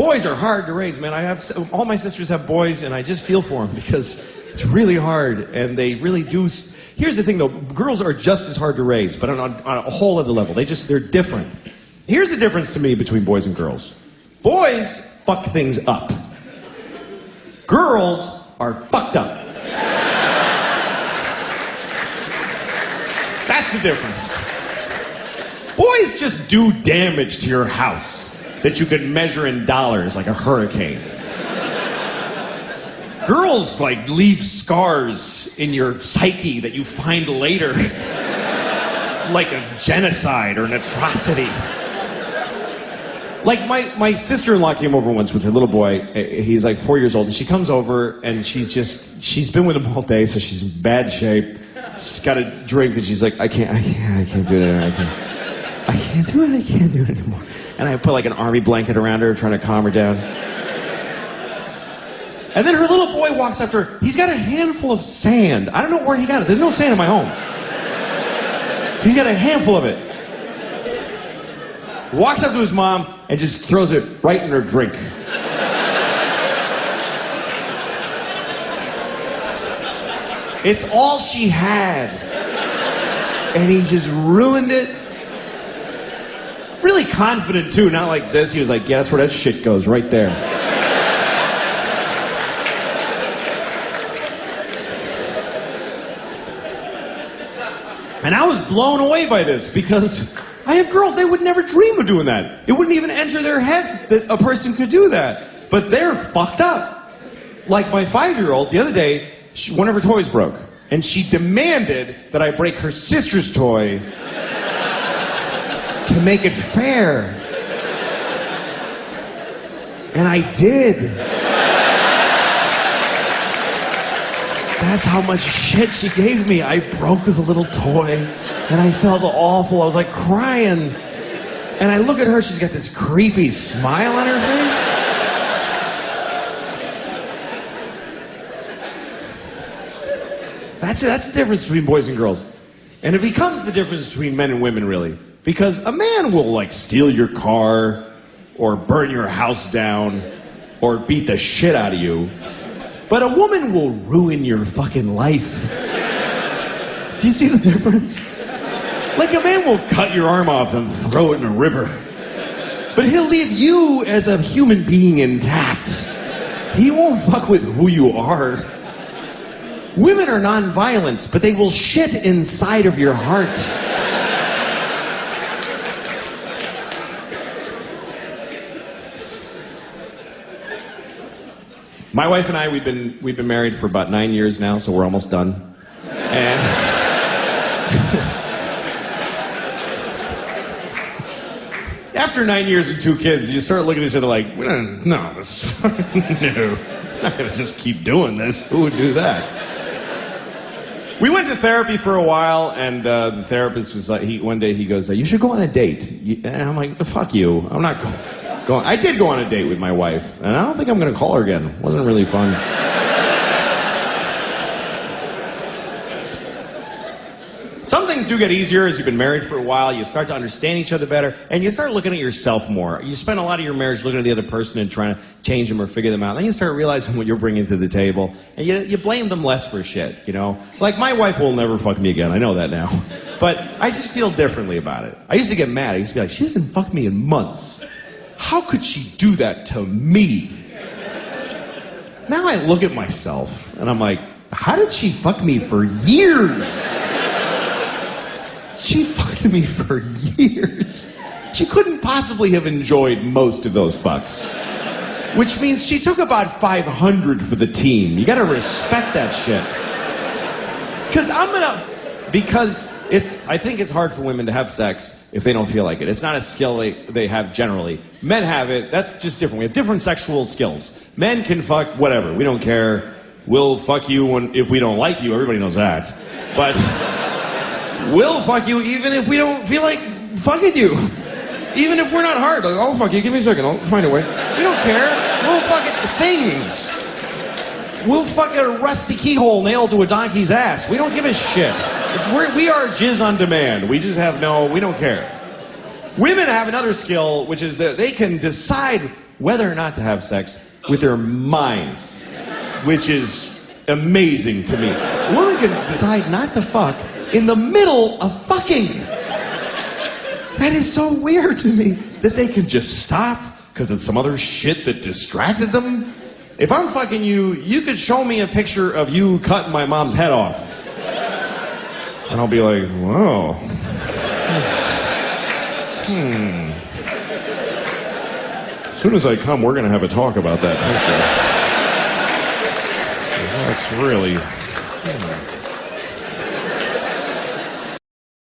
Boys are hard to raise, man. All my sisters have boys, and I just feel for them because it's really hard, and they really do. Here's the thing, though. Girls are just as hard to raise, but on a whole other level. They're different. Here's the difference to me between boys and girls. Boys fuck things up. Girls are fucked up. That's the difference. Boys just do damage to your house that you can measure in dollars like a hurricane. Girls, like, leave scars in your psyche that you find later, like a genocide or an atrocity. Like, my sister-in-law came over once with her little boy. He's like 4 years old, and she comes over, and she's been with him all day, so she's in bad shape. She's got a drink, and she's like, I can't do it anymore. I can't do it anymore. And I put like an army blanket around her, trying to calm her down. And then her little boy walks up to her. He's got a handful of sand. I don't know where he got it. There's no sand in my home. He's got a handful of it. Walks up to his mom and just throws it right in her drink. It's all she had. And he just ruined it. Really confident, too, not like this. He was like, yeah, that's where that shit goes, right there. And I was blown away by this because I have girls, they would never dream of doing that. It wouldn't even enter their heads that a person could do that. But they're fucked up. Like my 5-year-old, the other day, one of her toys broke. And she demanded that I break her sister's toy to make it fair. And I did. That's how much shit she gave me. I broke the little toy, and I felt awful. I was like crying. And I look at her, she's got this creepy smile on her face. That's the difference between boys and girls. And it becomes the difference between men and women, really. Because a man will, like, steal your car, or burn your house down, or beat the shit out of you. But a woman will ruin your fucking life. Do you see the difference? Like, a man will cut your arm off and throw it in a river. But he'll leave you as a human being intact. He won't fuck with who you are. Women are non-violent, but they will shit inside of your heart. My wife and I, we've been married for about 9 years now, so we're almost done. And after 9 years and 2 kids, you start looking at each other like, no, I'm not gonna just keep doing this. Who would do that? We went to therapy for a while, and the therapist was like, one day he goes, you should go on a date. And I'm like, fuck you, I'm not going. I did go on a date with my wife, and I don't think I'm going to call her again. It wasn't really fun. Some things do get easier as you've been married for a while. You start to understand each other better, and you start looking at yourself more. You spend a lot of your marriage looking at the other person and trying to change them or figure them out. Then you start realizing what you're bringing to the table, and you blame them less for shit, you know? Like, my wife will never fuck me again. I know that now. But I just feel differently about it. I used to get mad. I used to be like, she hasn't fucked me in months. How could she do that to me? Now I look at myself, and I'm like, how did she fuck me for years? She fucked me for years. She couldn't possibly have enjoyed most of those fucks. Which means she took about 500 for the team. You gotta respect that shit. I think it's hard for women to have sex if they don't feel like it. It's not a skill they have generally. Men have it. That's just different. We have different sexual skills. Men can fuck whatever. We don't care. We'll fuck you if we don't like you. Everybody knows that. But we'll fuck you even if we don't feel like fucking you. Even if we're not hard. Like, I'll fuck you. Give me a second. I'll find a way. We don't care. We'll fuck things. We'll fuck a rusty keyhole nailed to a donkey's ass. We don't give a shit. We are jizz on demand. We just we don't care. Women have another skill, which is that they can decide whether or not to have sex with their minds, which is amazing to me. A woman can decide not to fuck in the middle of fucking. That is so weird to me that they can just stop because of some other shit that distracted them. If I'm fucking you, you could show me a picture of you cutting my mom's head off. And I'll be like, whoa. As soon as I come, we're going to have a talk about that picture. That's really...